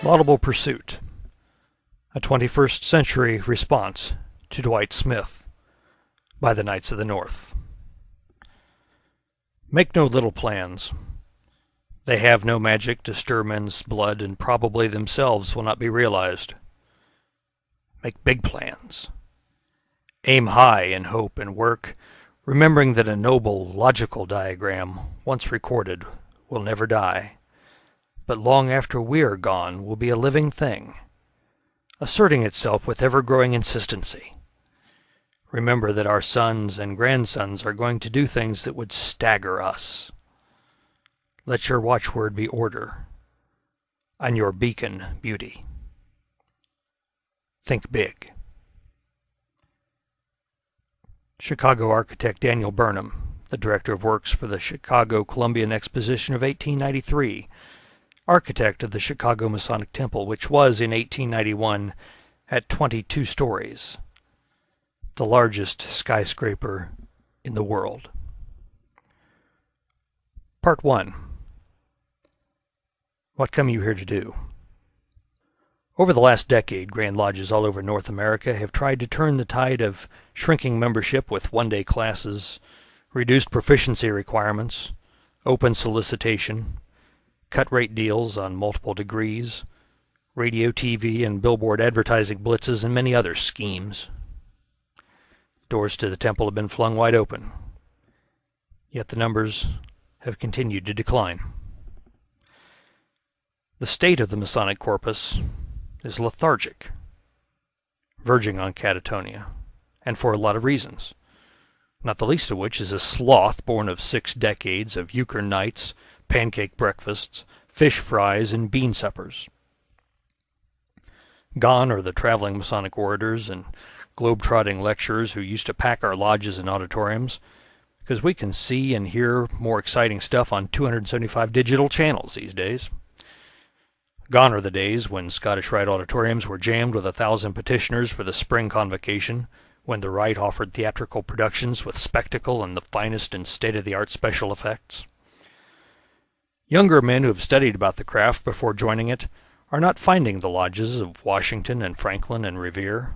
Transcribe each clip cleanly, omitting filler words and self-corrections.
Laudable Pursuit, a 21st century response to Dwight Smith by the Knights of the North. Make no little plans. They have no magic to stir men's blood, and probably themselves will not be realized. Make big plans. Aim high in hope and work, remembering that a noble, logical diagram, once recorded, will never die, but long after we are gone will be a living thing, asserting itself with ever-growing insistency. Remember that our sons and grandsons are going to do things that would stagger us. Let your watchword be order, and your beacon beauty. Think big. Chicago architect Daniel Burnham, the director of works for the Chicago Columbian Exposition of 1893, architect of the Chicago Masonic Temple, which was in 1891 at 22 stories, the largest skyscraper in the world. Part 1. What come you here to do? Over the last decade, Grand Lodges all over North America have tried to turn the tide of shrinking membership with one-day classes, reduced proficiency requirements, open solicitation, cut-rate deals on multiple degrees, radio, TV, and billboard advertising blitzes, and many other schemes. Doors to the temple have been flung wide open, yet the numbers have continued to decline. The state of the Masonic corpus is lethargic, verging on catatonia, and for a lot of reasons, not the least of which is a sloth born of 6 decades of euchre nights, pancake breakfasts, fish fries, and bean suppers. Gone are the traveling Masonic orators and globe-trotting lecturers who used to pack our lodges and auditoriums, because we can see and hear more exciting stuff on 275 digital channels these days. Gone are the days when Scottish Rite auditoriums were jammed with 1,000 petitioners for the spring convocation, when the Rite offered theatrical productions with spectacle and the finest and state-of-the-art special effects. Younger men who have studied about the craft before joining it are not finding the lodges of Washington and Franklin and Revere,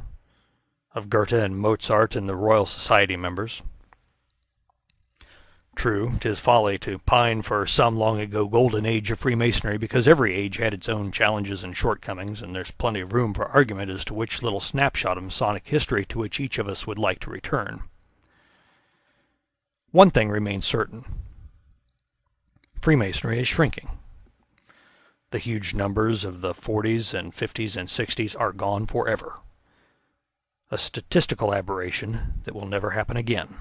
of Goethe and Mozart and the Royal Society members. True, 'tis folly to pine for some long-ago golden age of Freemasonry, because every age had its own challenges and shortcomings, and there's plenty of room for argument as to which little snapshot of Masonic history to which each of us would like to return. One thing remains certain. Freemasonry is shrinking. The huge numbers of the 40s and 50s and 60s are gone forever. A statistical aberration that will never happen again.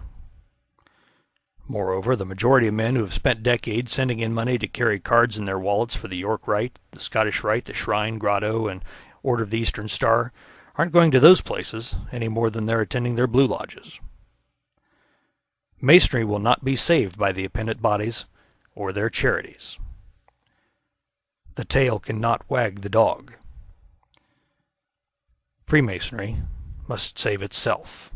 Moreover, the majority of men who have spent decades sending in money to carry cards in their wallets for the York Rite, the Scottish Rite, the Shrine, Grotto, and Order of the Eastern Star aren't going to those places any more than they're attending their Blue Lodges. Masonry will not be saved by the appendant bodies or their charities. The tail cannot wag the dog. Freemasonry must save itself.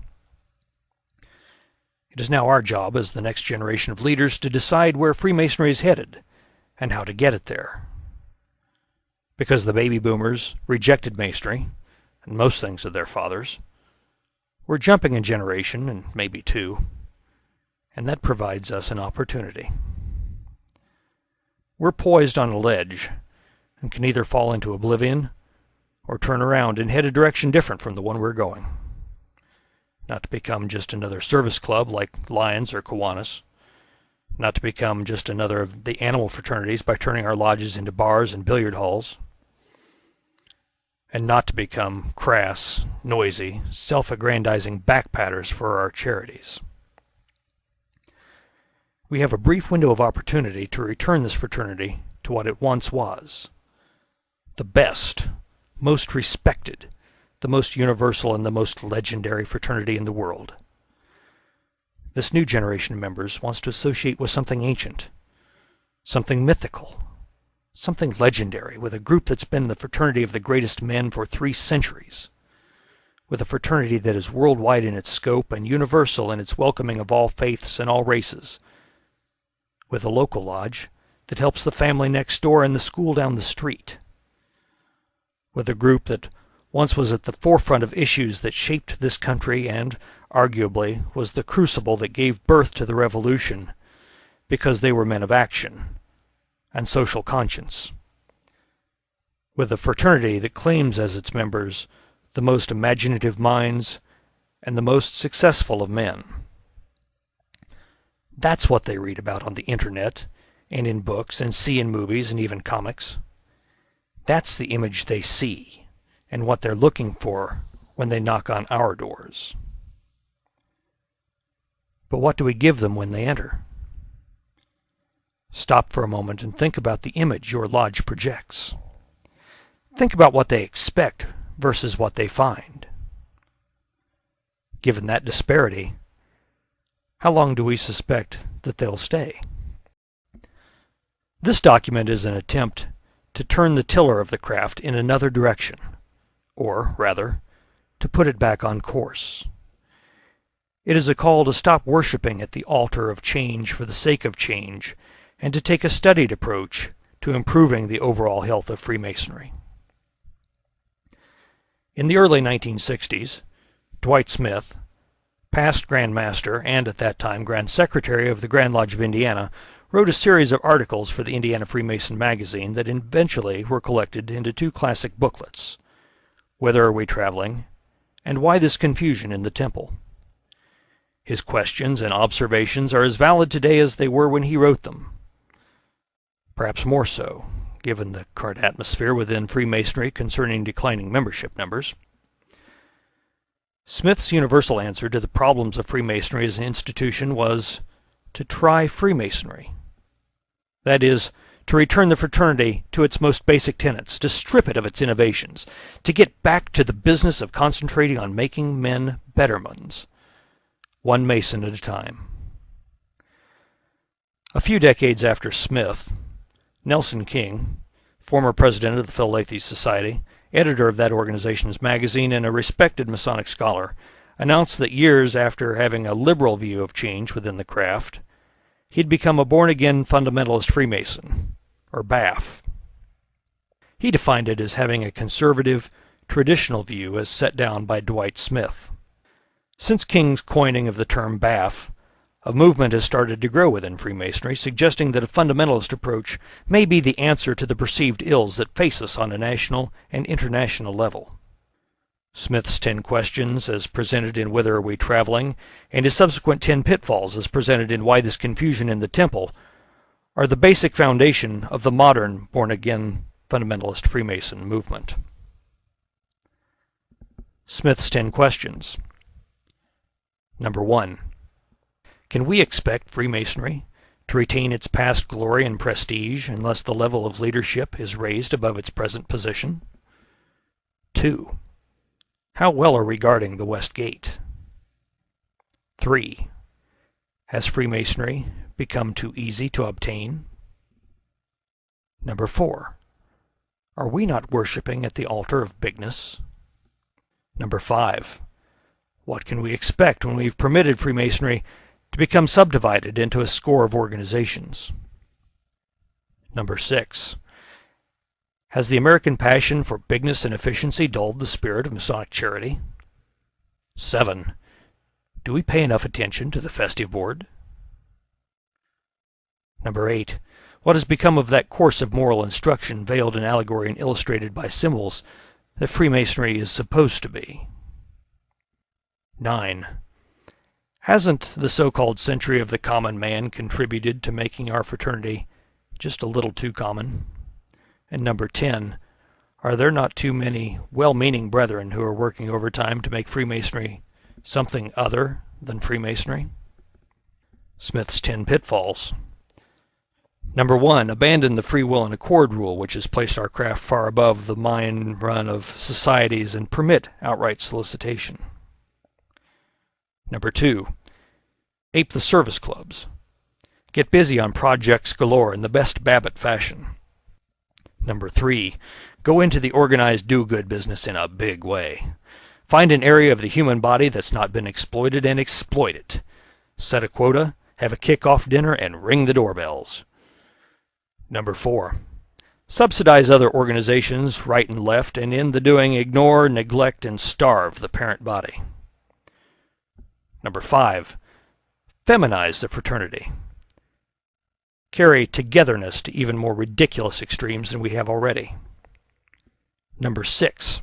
It is now our job as the next generation of leaders to decide where Freemasonry is headed and how to get it there. Because the baby boomers rejected Masonry and most things of their fathers, we're jumping a generation and maybe 2, and that provides us an opportunity. We're poised on a ledge and can either fall into oblivion or turn around and head a direction different from the one we're going. Not to become just another service club like Lions or Kiwanis. Not to become just another of the animal fraternities by turning our lodges into bars and billiard halls. And not to become crass, noisy, self-aggrandizing backpatters for our charities. We have a brief window of opportunity to return this fraternity to what it once was. The best, most respected, the most universal and the most legendary fraternity in the world. This new generation of members wants to associate with something ancient, something mythical, something legendary, with a group that's been the fraternity of the greatest men for 3 centuries, with a fraternity that is worldwide in its scope and universal in its welcoming of all faiths and all races, with a local lodge that helps the family next door and the school down the street, with a group that once was at the forefront of issues that shaped this country and, arguably, was the crucible that gave birth to the revolution, because they were men of action and social conscience. With a fraternity that claims as its members the most imaginative minds and the most successful of men. That's what they read about on the internet and in books and see in movies and even comics. That's the image they see and what they're looking for when they knock on our doors. But what do we give them when they enter? Stop for a moment and think about the image your lodge projects. Think about what they expect versus what they find. Given that disparity, how long do we suspect that they'll stay? This document is an attempt to turn the tiller of the craft in another direction, or, rather, to put it back on course. It is a call to stop worshiping at the altar of change for the sake of change, and to take a studied approach to improving the overall health of Freemasonry. In the early 1960s, Dwight Smith, past Grand Master and at that time Grand Secretary of the Grand Lodge of Indiana, wrote a series of articles for the Indiana Freemason magazine that eventually were collected into two classic booklets, Whither Are We Traveling? And Why This Confusion in the Temple? His questions and observations are as valid today as they were when he wrote them. Perhaps more so, given the current atmosphere within Freemasonry concerning declining membership numbers. Smith's universal answer to the problems of Freemasonry as an institution was to try Freemasonry. That is, to return the fraternity to its most basic tenets, to strip it of its innovations, to get back to the business of concentrating on making men better ones, one Mason at a time. A few decades after Smith, Nelson King, former president of the Philalethes Society, editor of that organization's magazine, and a respected Masonic scholar, announced that years after having a liberal view of change within the craft, he'd become a born-again fundamentalist Freemason, or BAF. He defined it as having a conservative, traditional view as set down by Dwight Smith. Since King's coining of the term BAF, a movement has started to grow within Freemasonry, suggesting that a fundamentalist approach may be the answer to the perceived ills that face us on a national and international level. Smith's 10 questions, as presented in Whither Are We Traveling?, and his subsequent 10 pitfalls, as presented in Why This Confusion in the Temple, are the basic foundation of the modern born-again fundamentalist Freemason movement. Smith's 10 questions. Number 1. Can we expect Freemasonry to retain its past glory and prestige unless the level of leadership is raised above its present position? 2. How well are we guarding the West Gate? 3. Has Freemasonry become too easy to obtain? Number 4. Are we not worshiping at the altar of bigness? Number 5. What can we expect when we've permitted Freemasonry to become subdivided into a score of organizations? Number 6. Has the American passion for bigness and efficiency dulled the spirit of Masonic charity? 7. Do we pay enough attention to the festive board? Number 8. What has become of that course of moral instruction veiled in allegory and illustrated by symbols that Freemasonry is supposed to be? 9. Hasn't the so-called century of the common man contributed to making our fraternity just a little too common? And number 10, are there not too many well-meaning brethren who are working overtime to make Freemasonry something other than Freemasonry? Smith's 10 pitfalls. Number 1, abandon the free will and accord rule, which has placed our craft far above the mine run of societies, and permit outright solicitation. Number 2, ape the service clubs. Get busy on projects galore in the best Babbitt fashion. Number 3, go into the organized do-good business in a big way. Find an area of the human body that's not been exploited and exploit it. Set a quota, have a kick-off dinner, and ring the doorbells. Number 4, Subsidize other organizations right and left, and in the doing ignore, neglect, and starve the parent body. Number 5, feminize the fraternity. Carry togetherness to even more ridiculous extremes than we have already. Number 6,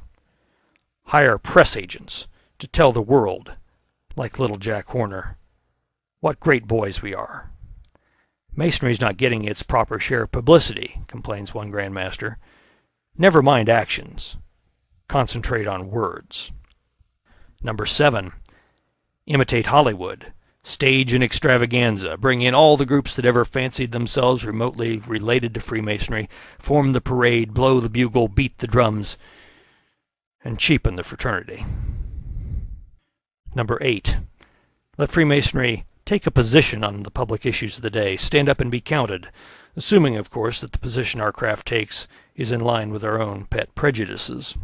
hire press agents to tell the world, like little Jack Horner, what great boys we are. Masonry's not getting its proper share of publicity, complains one Grandmaster. Never mind actions. Concentrate on words. Number 7, imitate Hollywood. Stage an extravaganza. Bring in all the groups that ever fancied themselves remotely related to Freemasonry. Form the parade, blow the bugle, beat the drums, and cheapen the fraternity. Number 8, let Freemasonry take a position on the public issues of the day. Stand up and be counted, assuming, of course, that the position our craft takes is in line with our own pet prejudices.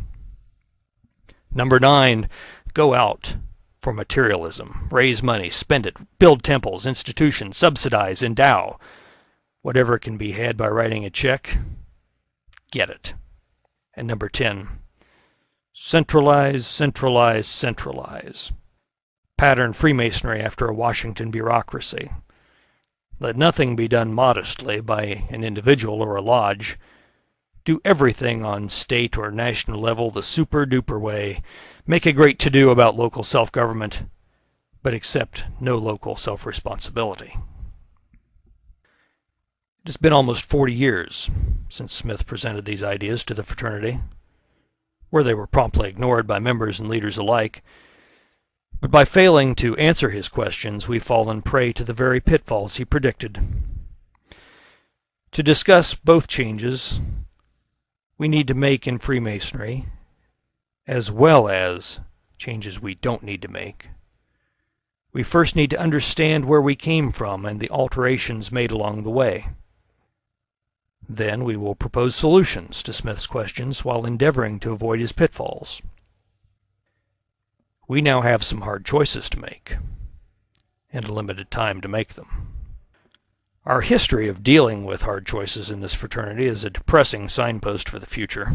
Number 9, go out for materialism. Raise money, spend it, build temples, institutions, subsidize, endow. Whatever can be had by writing a check, get it. And number 10, centralize, centralize, centralize. Pattern Freemasonry after a Washington bureaucracy. Let nothing be done modestly by an individual or a lodge. Do everything on state or national level the super-duper way. Make a great to-do about local self-government, but accept no local self-responsibility. It has been almost 40 years since Smith presented these ideas to the fraternity, where they were promptly ignored by members and leaders alike. But by failing to answer his questions, we've fallen prey to the very pitfalls he predicted. To discuss both changes we need to make in Freemasonry, as well as changes we don't need to make, we first need to understand where we came from and the alterations made along the way. Then we will propose solutions to Smith's questions while endeavoring to avoid his pitfalls. We now have some hard choices to make, and a limited time to make them. Our history of dealing with hard choices in this fraternity is a depressing signpost for the future.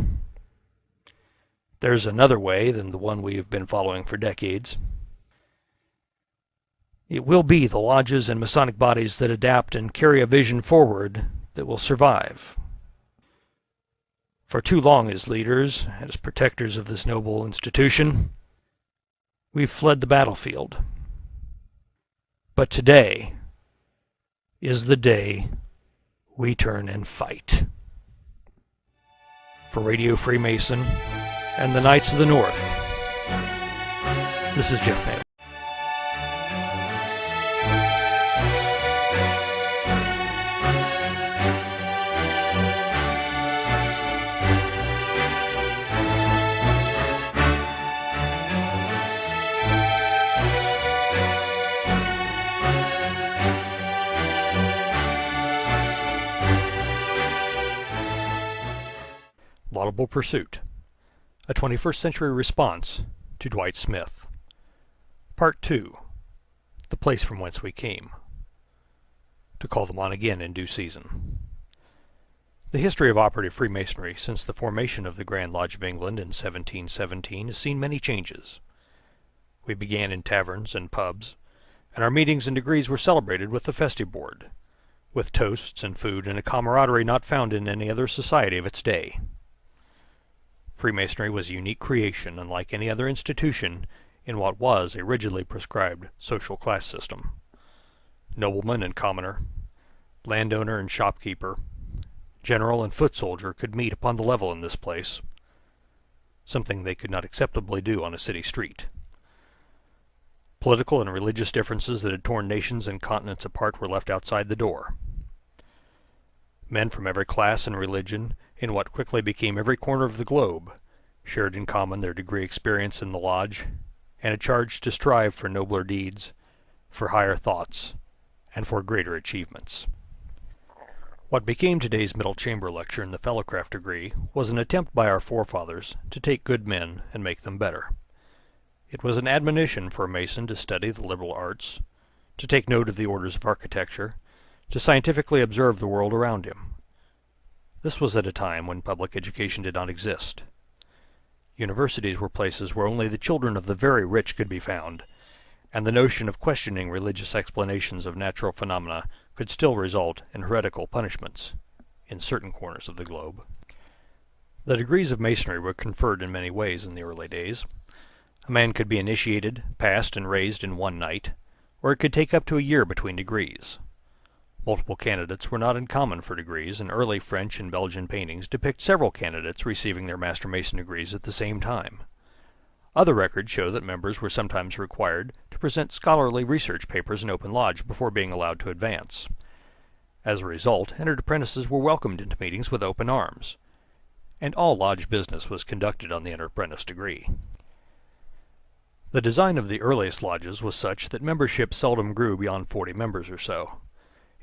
There's another way than the one we have been following for decades. It will be the lodges and Masonic bodies that adapt and carry a vision forward that will survive. For too long as leaders, as protectors of this noble institution, we've fled the battlefield. But today is the day we turn and fight. For Radio Freemason and the Knights of the North, this is Jeff Nail. Laudable Pursuit, a 21st century response to Dwight Smith. Part 2, The Place from Whence We Came. To call them on again in due season. The history of operative Freemasonry since the formation of the Grand Lodge of England in 1717 has seen many changes. We began in taverns and pubs, and our meetings and degrees were celebrated with the festive board, with toasts and food and a camaraderie not found in any other society of its day. Freemasonry was a unique creation, unlike any other institution, in what was a rigidly prescribed social class system. Nobleman and commoner, landowner and shopkeeper, general and foot soldier could meet upon the level in this place, something they could not acceptably do on a city street. Political and religious differences that had torn nations and continents apart were left outside the door. Men from every class and religion, in what quickly became every corner of the globe, shared in common their degree experience in the lodge, and a charge to strive for nobler deeds, for higher thoughts, and for greater achievements. What became today's middle chamber lecture in the fellowcraft degree was an attempt by our forefathers to take good men and make them better. It was an admonition for a Mason to study the liberal arts, to take note of the orders of architecture, to scientifically observe the world around him, This was at a time when public education did not exist. Universities were places where only the children of the very rich could be found, and the notion of questioning religious explanations of natural phenomena could still result in heretical punishments in certain corners of the globe. The degrees of Masonry were conferred in many ways in the early days. A man could be initiated, passed, and raised in one night, or it could take up to a year between degrees. Multiple candidates were not uncommon for degrees, and early French and Belgian paintings depict several candidates receiving their Master Mason degrees at the same time. Other records show that members were sometimes required to present scholarly research papers in open lodge before being allowed to advance. As a result, entered apprentices were welcomed into meetings with open arms, and all lodge business was conducted on the entered apprentice degree. The design of the earliest lodges was such that membership seldom grew beyond 40 members or so.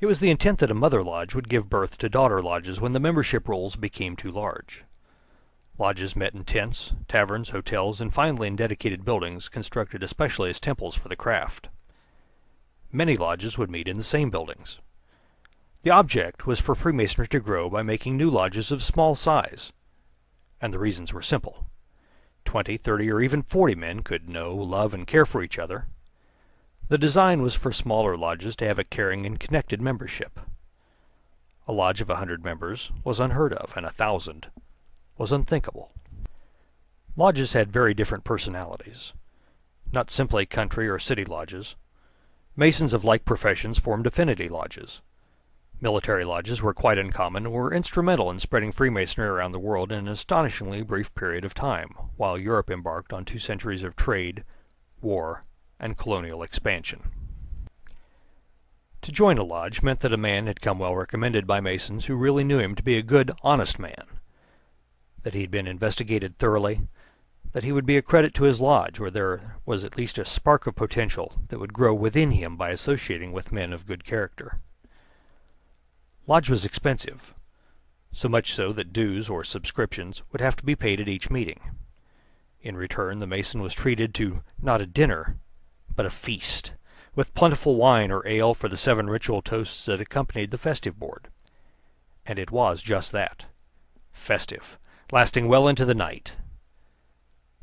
It was the intent that a mother lodge would give birth to daughter lodges when the membership rolls became too large. Lodges met in tents, taverns, hotels, and finally in dedicated buildings constructed especially as temples for the craft. Many lodges would meet in the same buildings. The object was for Freemasonry to grow by making new lodges of small size, and the reasons were simple. 20, 30, or even 40 men could know, love, and care for each other. The design was for smaller lodges to have a caring and connected membership. A lodge of 100 members was unheard of, and 1,000 was unthinkable. Lodges had very different personalities. Not simply country or city lodges. Masons of like professions formed affinity lodges. Military lodges were quite uncommon and were instrumental in spreading Freemasonry around the world in an astonishingly brief period of time, while Europe embarked on 2 centuries of trade, war, and colonial expansion. To join a lodge meant that a man had come well recommended by Masons who really knew him to be a good, honest man, that he had been investigated thoroughly, that he would be a credit to his lodge, or there was at least a spark of potential that would grow within him by associating with men of good character. Lodge was expensive, so much so that dues or subscriptions would have to be paid at each meeting. In return, the Mason was treated to not a dinner, but a feast, with plentiful wine or ale for the 7 ritual toasts that accompanied the festive board. And it was just that, festive, lasting well into the night.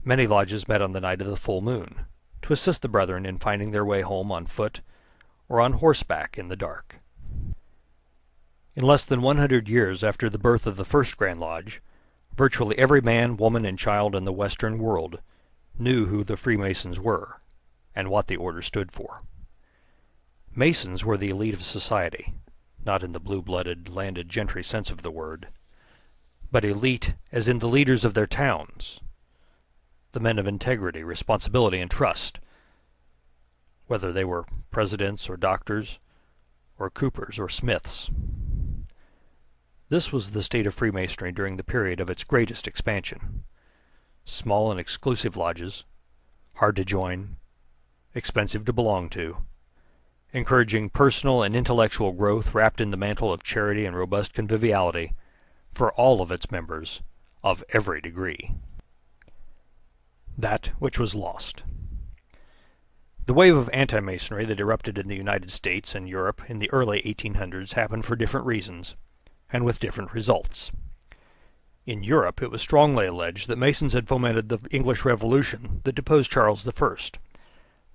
Many lodges met on the night of the full moon, to assist the brethren in finding their way home on foot or on horseback in the dark. In less than 100 years after the birth of the first Grand Lodge, virtually every man, woman, and child in the Western world knew who the Freemasons were and what the order stood for. Masons were the elite of society, not in the blue-blooded, landed gentry sense of the word, but elite as in the leaders of their towns, the men of integrity, responsibility, and trust, whether they were presidents or doctors or coopers or smiths. This was the state of Freemasonry during the period of its greatest expansion. Small and exclusive lodges, hard to join, expensive to belong to, encouraging personal and intellectual growth wrapped in the mantle of charity and robust conviviality for all of its members of every degree. That which was lost. The wave of anti-Masonry that erupted in the United States and Europe in the early 1800s happened for different reasons, and with different results. In Europe, it was strongly alleged that Masons had fomented the English Revolution that deposed Charles I,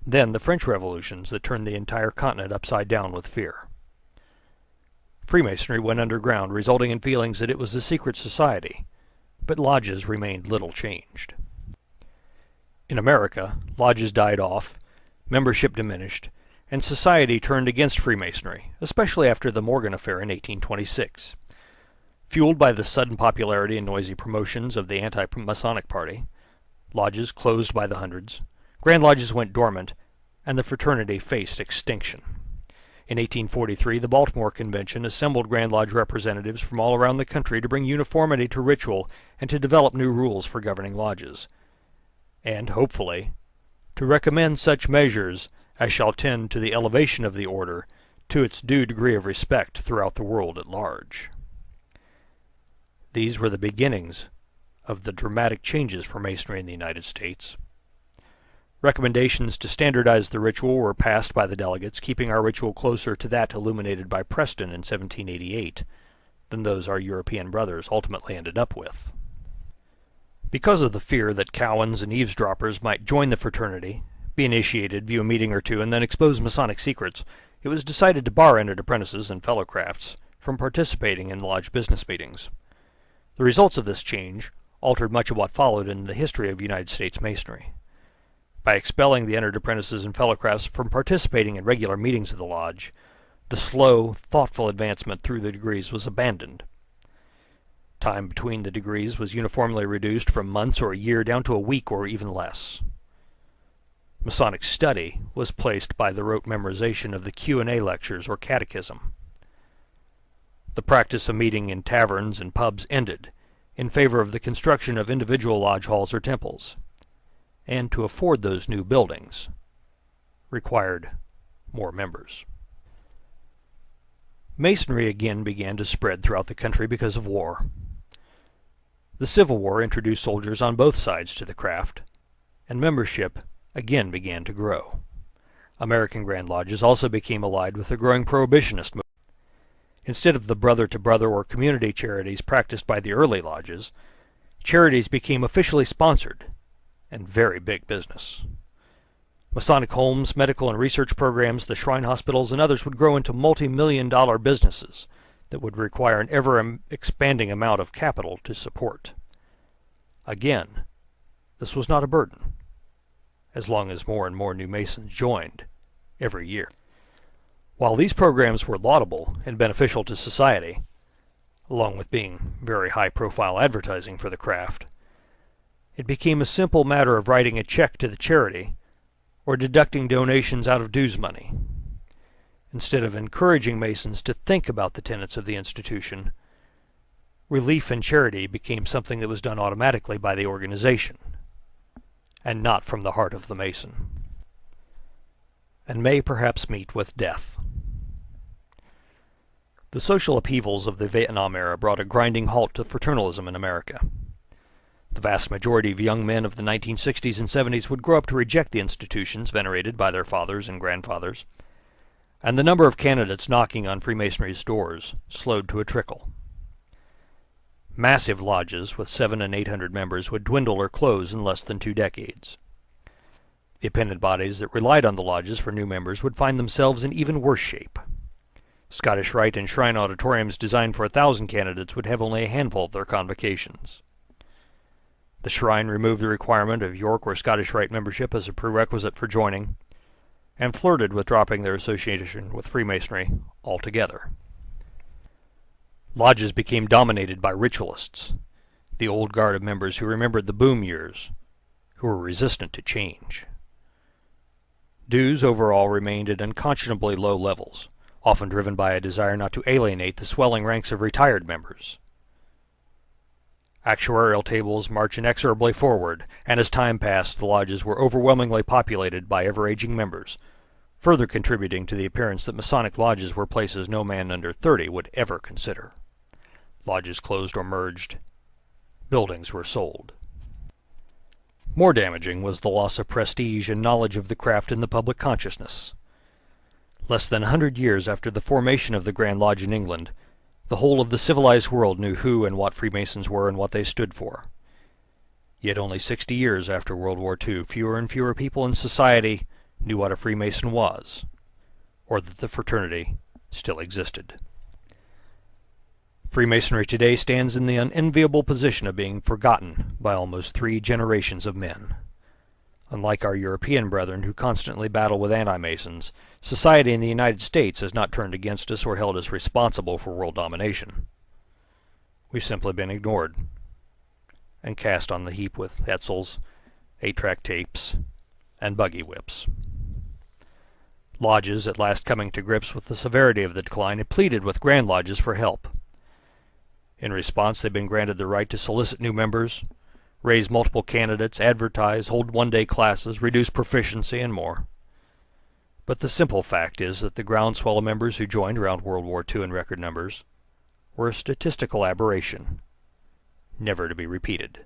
then the French revolutions that turned the entire continent upside down with fear. Freemasonry went underground, resulting in feelings that it was a secret society, but lodges remained little changed. In America, lodges died off, membership diminished, and society turned against Freemasonry, especially after the Morgan Affair in 1826. Fueled by the sudden popularity and noisy promotions of the anti-Masonic party, lodges closed by the hundreds, Grand Lodges went dormant, and the fraternity faced extinction. In 1843, the Baltimore Convention assembled Grand Lodge representatives from all around the country to bring uniformity to ritual and to develop new rules for governing lodges, and, hopefully, to recommend such measures as shall tend to the elevation of the order to its due degree of respect throughout the world at large. These were the beginnings of the dramatic changes for Masonry in the United States. Recommendations to standardize the ritual were passed by the delegates, keeping our ritual closer to that illuminated by Preston in 1788 than those our European brothers ultimately ended up with. Because of the fear that Cowans and eavesdroppers might join the fraternity, be initiated, view a meeting or two, and then expose Masonic secrets, it was decided to bar entered apprentices and fellow crafts from participating in lodge business meetings. The results of this change altered much of what followed in the history of United States Masonry. By expelling the entered apprentices and fellow crafts from participating in regular meetings of the lodge, the slow, thoughtful advancement through the degrees was abandoned. Time between the degrees was uniformly reduced from months or a year down to a week or even less. Masonic study was placed by the rote memorization of the Q&A lectures or catechism. The practice of meeting in taverns and pubs ended in favor of the construction of individual lodge halls or temples, and to afford those new buildings required more members. Masonry again began to spread throughout the country because of war. The Civil War introduced soldiers on both sides to the craft, and membership again began to grow. American Grand Lodges also became allied with the growing prohibitionist movement. Instead of the brother-to-brother or community charities practiced by the early lodges, charities became officially sponsored and very big business. Masonic homes, medical and research programs, the shrine hospitals, and others would grow into multi-million-dollar businesses that would require an ever-expanding amount of capital to support. Again, this was not a burden, as long as more and more new Masons joined every year. While these programs were laudable and beneficial to society, along with being very high-profile advertising for the craft, it became a simple matter of writing a check to the charity or deducting donations out of dues money. Instead of encouraging Masons to think about the tenets of the institution, relief and charity became something that was done automatically by the organization, and not from the heart of the Mason, and may perhaps meet with death. The social upheavals of the Vietnam era brought a grinding halt to fraternalism in America. The vast majority of young men of the 1960s and 70s would grow up to reject the institutions venerated by their fathers and grandfathers, and the number of candidates knocking on Freemasonry's doors slowed to a trickle. Massive lodges with 700 and 800 members would dwindle or close in less than 2 decades. The appendant bodies that relied on the lodges for new members would find themselves in even worse shape. Scottish Rite and Shrine auditoriums designed for 1,000 candidates would have only a handful at their convocations. The Shrine removed the requirement of York or Scottish Rite membership as a prerequisite for joining, and flirted with dropping their association with Freemasonry altogether. Lodges became dominated by ritualists, the old guard of members who remembered the boom years, who were resistant to change. Dues overall remained at unconscionably low levels, often driven by a desire not to alienate the swelling ranks of retired members. Actuarial tables marched inexorably forward, and as time passed, the lodges were overwhelmingly populated by ever-aging members, further contributing to the appearance that Masonic lodges were places no man under 30 would ever consider. Lodges closed or merged. Buildings were sold. More damaging was the loss of prestige and knowledge of the craft in the public consciousness. Less than 100 years after the formation of the Grand Lodge in England, the whole of the civilized world knew who and what Freemasons were and what they stood for. Yet only 60 years after World War II, fewer and fewer people in society knew what a Freemason was, or that the fraternity still existed. Freemasonry today stands in the unenviable position of being forgotten by almost 3 generations of men. Unlike our European brethren who constantly battle with anti-Masons, society in the United States has not turned against us or held us responsible for world domination. We've simply been ignored and cast on the heap with Etzels, 8-track tapes, and buggy whips. Lodges, at last coming to grips with the severity of the decline, had pleaded with Grand Lodges for help. In response, they've been granted the right to solicit new members, raise multiple candidates, advertise, hold one-day classes, reduce proficiency, and more. But the simple fact is that the groundswell of members who joined around World War II in record numbers were a statistical aberration, never to be repeated.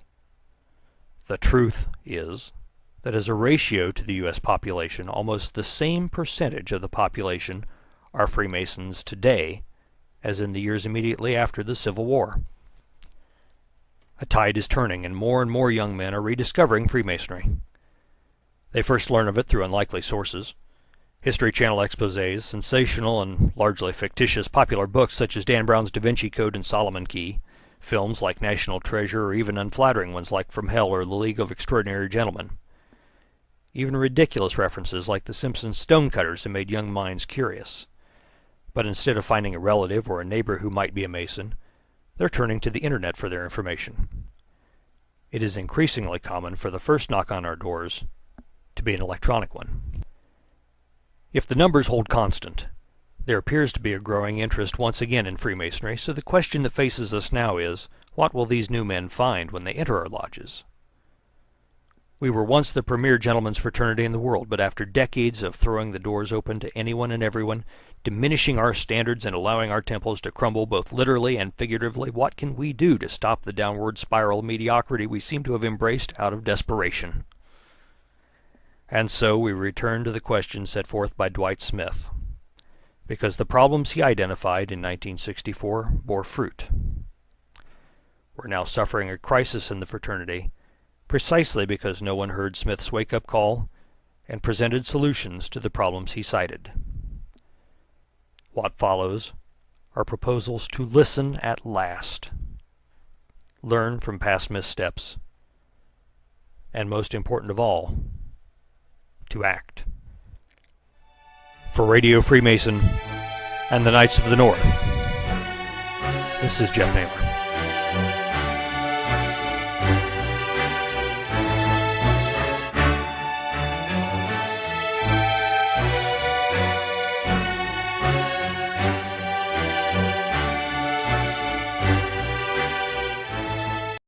The truth is that as a ratio to the U.S. population, almost the same percentage of the population are Freemasons today as in the years immediately after the Civil War. A tide is turning, and more young men are rediscovering Freemasonry. They first learn of it through unlikely sources. History Channel exposés, sensational and largely fictitious popular books such as Dan Brown's Da Vinci Code and Solomon Key, films like National Treasure, or even unflattering ones like From Hell or The League of Extraordinary Gentlemen. Even ridiculous references like The Simpsons stonecutters have made young minds curious. But instead of finding a relative or a neighbor who might be a Mason, they're turning to the internet for their information. It is increasingly common for the first knock on our doors to be an electronic one. If the numbers hold constant, there appears to be a growing interest once again in Freemasonry, so the question that faces us now is, what will these new men find when they enter our lodges? We were once the premier gentlemen's fraternity in the world, but after decades of throwing the doors open to anyone and everyone, diminishing our standards and allowing our temples to crumble both literally and figuratively, what can we do to stop the downward spiral of mediocrity we seem to have embraced out of desperation? And so we return to the question set forth by Dwight Smith, because the problems he identified in 1964 bore fruit. We're now suffering a crisis in the fraternity, precisely because no one heard Smith's wake-up call and presented solutions to the problems he cited. What follows are proposals to listen at last, learn from past missteps, and most important of all, to act. For Radio Freemason and the Knights of the North, this is Jeff Naylor.